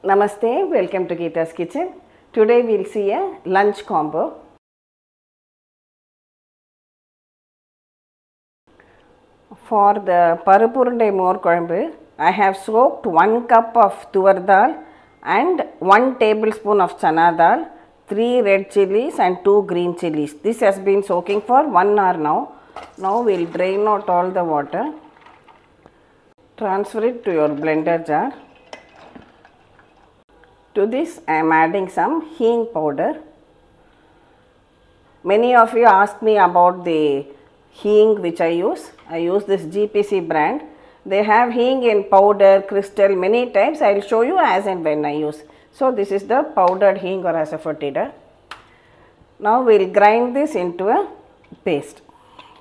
Namaste, welcome to Geeta's Kitchen. Today we will see a lunch combo. For the Paruppu Rasam, I have soaked 1 cup of tuvar dal and 1 tablespoon of chana dal, 3 red chilies and 2 green chilies. This has been soaking for 1 hour now. Now we will drain out all the water. Transfer it to your blender jar. To this I am adding some Hing powder. Many of you asked me about the Hing which I use. I use this GPC brand. They have Hing in powder, crystal, many types. I will show you as and when I use. So this is the powdered Hing or Asafoetida. Now we will grind this into a paste.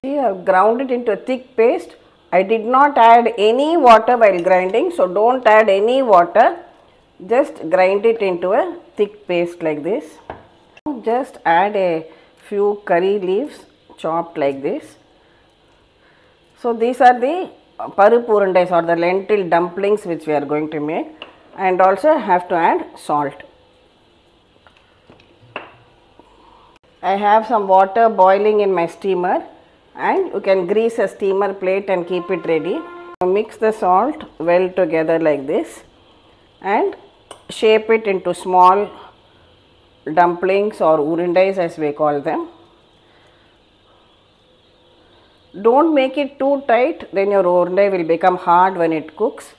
See, I have ground it into a thick paste. I did not add any water while grinding, so don't add any water. Just grind it into a thick paste like this. Just add a few curry leaves chopped like this. So these are the Paruppu Urundai or the lentil dumplings which we are going to make, and also have to add salt. I have some water boiling in my steamer, and you can grease a steamer plate and keep it ready. Mix the salt well together like this and shape it into small dumplings or urundais as we call them. Don't make it too tight, then your urundai will become hard when it cooks.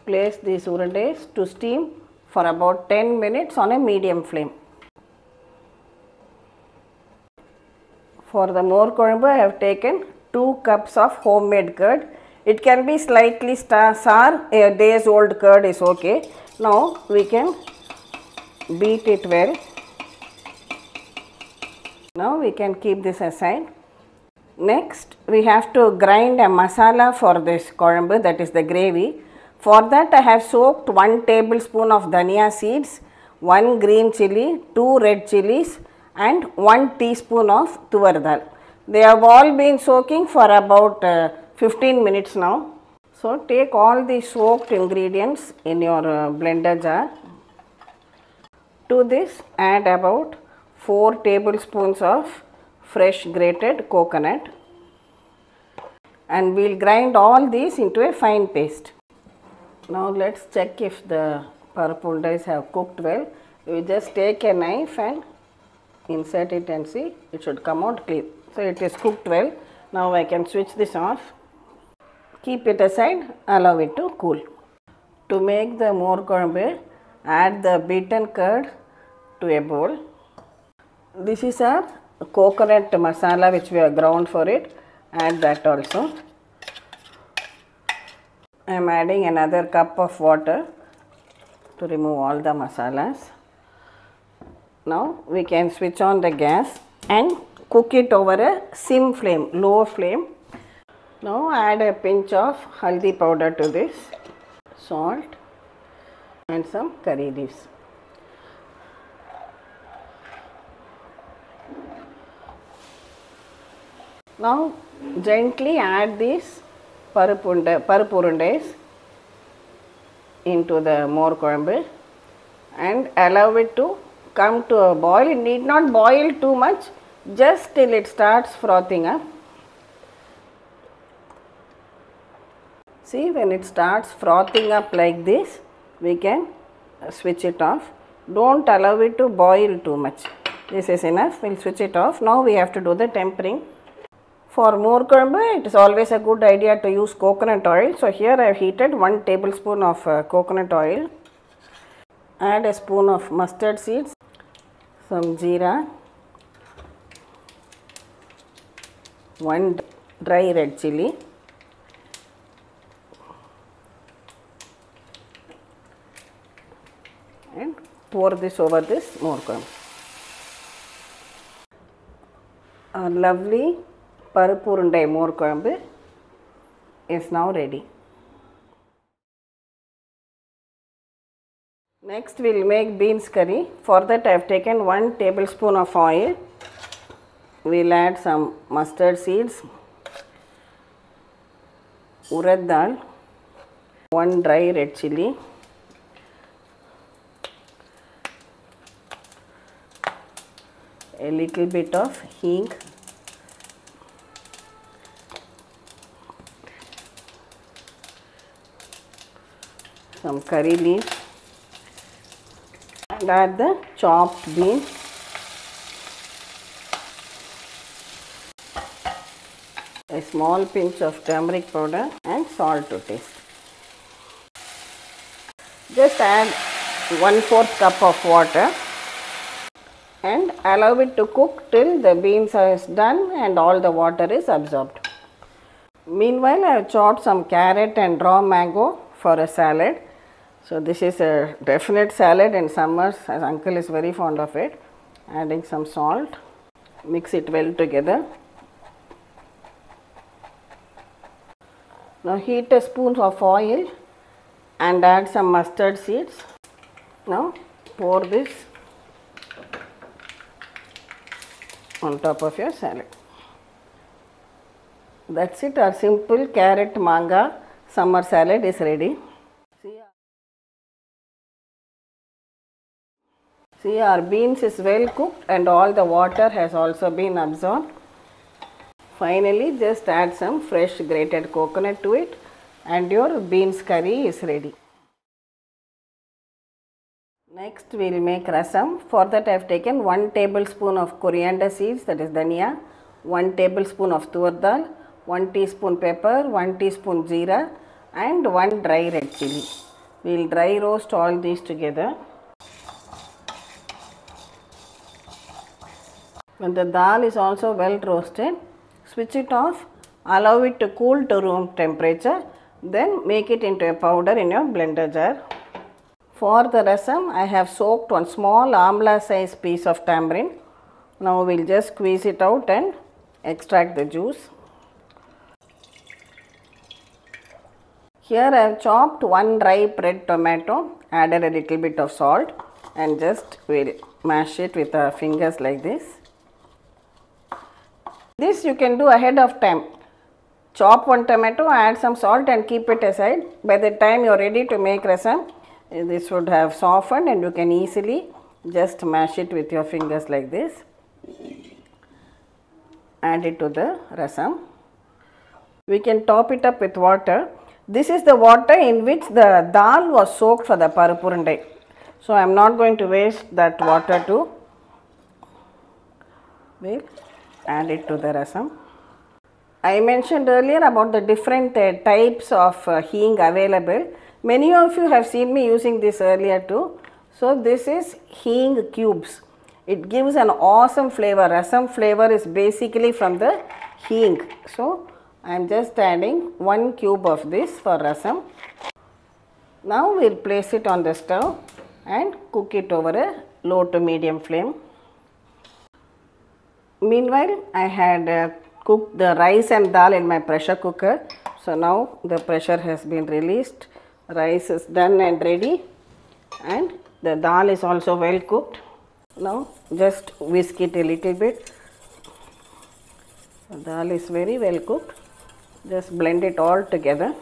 Place these urundais to steam for about 10 minutes on a medium flame. For the Morkuzhambu, I have taken 2 cups of homemade curd. It can be slightly sour, a day's old curd is okay. Now we can beat it well. Now we can keep this aside. Next we have to grind a masala for this kuzhambu, that is the gravy. For that I have soaked 1 tablespoon of dhania seeds, 1 green chilli, 2 red chilies and 1 teaspoon of tuvar dal. They have all been soaking for about 15 minutes now. So take all the soaked ingredients in your blender jar. To this add about 4 tablespoons of fresh grated coconut, and we will grind all these into a fine paste. Now let's check if the Paruppu Urundais have cooked well. You just take a knife and insert it and see, it should come out clean. So it is cooked well. Now I can switch this off. Keep it aside, allow it to cool. To make the Morkuzhambu, add the beaten curd to a bowl. This is a coconut masala which we have ground for it. Add that also. I am adding another cup of water to remove all the masalas. Now we can switch on the gas and cook it over a sim flame, low flame. Now add a pinch of haldi powder to this, salt and some curry leaves. Now gently add these Paruppu Urundais into the Morkuzhambu and allow it to come to a boil. It need not boil too much, just till it starts frothing up. See, when it starts frothing up like this, we can switch it off. Don't allow it to boil too much. This is enough. We'll switch it off. Now we have to do the tempering. For Morkuzhambu, it is always a good idea to use coconut oil. So here I have heated 1 tablespoon of coconut oil. Add a spoon of mustard seeds, some jeera, 1 dry red chilli, and pour this over this Morkuzhambu. A lovely Paruppu Urundai Morkuzhambu is now ready. Next we will make beans curry. For that I have taken 1 tablespoon of oil we'll add some mustard seeds, urad dal, 1 dry red chilli, a little bit of hing, some curry leaves, and add the chopped beans, a small pinch of turmeric powder and salt to taste. Just add 1/4 cup of water and allow it to cook till the beans are done and all the water is absorbed. Meanwhile, I have chopped some carrot and raw mango for a salad. So this is a definite salad in summers, as uncle is very fond of it. Adding some salt, mix it well together. Now heat a spoon of oil and add some mustard seeds. Now pour this on top of your salad. That's it, our simple carrot manga summer salad is ready. See, our beans is well cooked and all the water has also been absorbed. Finally, just add some fresh grated coconut to it and your beans curry is ready. Next, we will make rasam. For that, I have taken 1 tablespoon of coriander seeds, that is dhania, 1 tablespoon of tur dal, 1 teaspoon pepper, 1 teaspoon jeera and 1 dry red chilli. We will dry roast all these together. When the dal is also well roasted, switch it off, allow it to cool to room temperature, then make it into a powder in your blender jar. For the rasam, I have soaked 1 small amla size piece of tamarind. Now we will just squeeze it out and extract the juice. Here I have chopped 1 ripe red tomato, added a little bit of salt and just will mash it with our fingers like this. This you can do ahead of time. Chop 1 tomato, add some salt and keep it aside. By the time you are ready to make rasam, this would have softened and you can easily just mash it with your fingers like this. Add it to the rasam. We can top it up with water. This is the water in which the dal was soaked for the Paruppu Urundai. So I am not going to waste that water too. We'll add it to the rasam. I mentioned earlier about the different types of hing available. Many of you have seen me using this earlier too. So this is hing cubes. It gives an awesome flavor. Rasam flavor is basically from the hing. So I am just adding 1 cube of this for rasam. Now we will place it on the stove and cook it over a low to medium flame. Meanwhile, I had cooked the rice and dal in my pressure cooker. So now the pressure has been released. Rice is done and ready and the dal is also well cooked. Now just whisk it a little bit. The dal is very well cooked. Just blend it all together.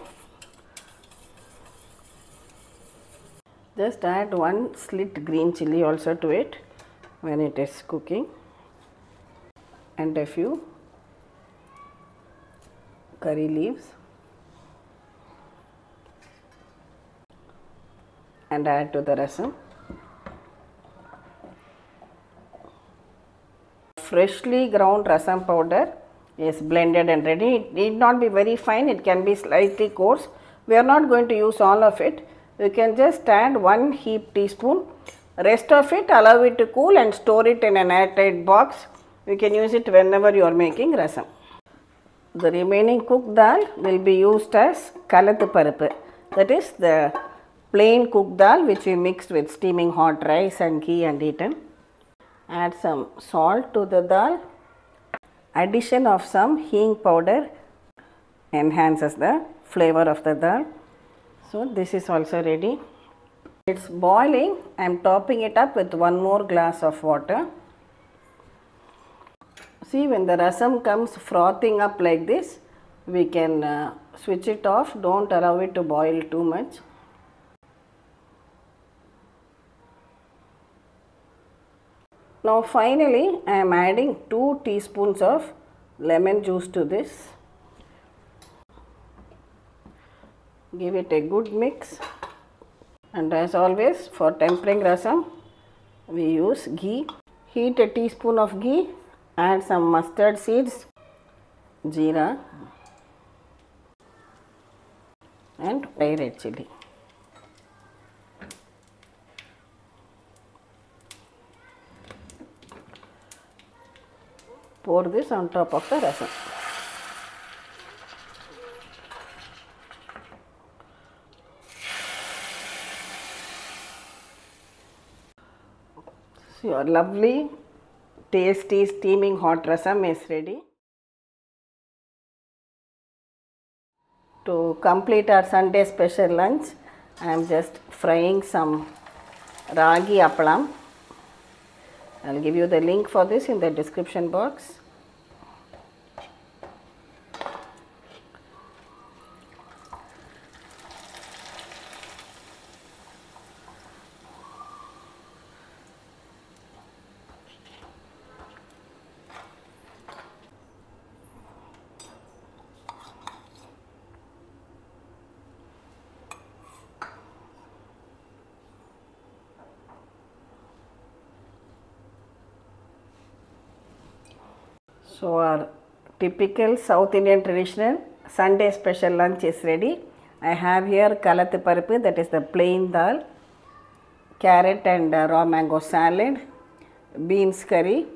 Just add 1 slit green chilli also to it when it is cooking and a few curry leaves and add to the rasam. Freshly ground rasam powder is blended and ready. It need not be very fine, it can be slightly coarse. We are not going to use all of it. You can just add 1 heaped teaspoon. Rest of it allow it to cool and store it in an airtight box. You can use it whenever you are making rasam. The remaining cooked dal will be used as Kalathu Paruppu. That is the plain cooked dal which we mixed with steaming hot rice and ghee and eaten. Add some salt to the dal. Addition of some hing powder enhances the flavor of the dal. So this is also ready. It's boiling. I am topping it up with 1 more glass of water. See, when the rasam comes frothing up like this, we can switch it off. Don't allow it to boil too much. Now finally, I am adding 2 teaspoons of lemon juice to this. Give it a good mix. And as always, for tempering rasam, we use ghee. Heat a teaspoon of ghee, add some mustard seeds, jeera and dry red chilli. Pour this on top of the rasam. So your lovely, tasty, steaming hot rasam is ready. To complete our Sunday special lunch, I am just frying some ragi appalam. I will give you the link for this in the description box. So our typical South Indian traditional Sunday special lunch is ready. I have here Kalathu Paruppu, that is the plain dal, carrot and raw mango salad, beans curry,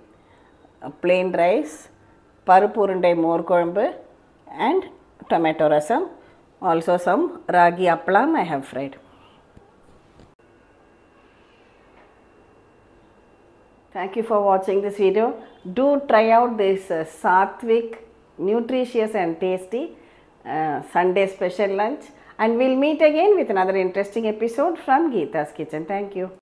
plain rice, Paruppu Urundai Morkuzhambu and tomato rasam. Also some ragi appalam I have fried. Thank you for watching this video. Do try out this sattvic, nutritious and tasty Sunday special lunch, and we'll meet again with another interesting episode from Geeta's Kitchen. Thank you.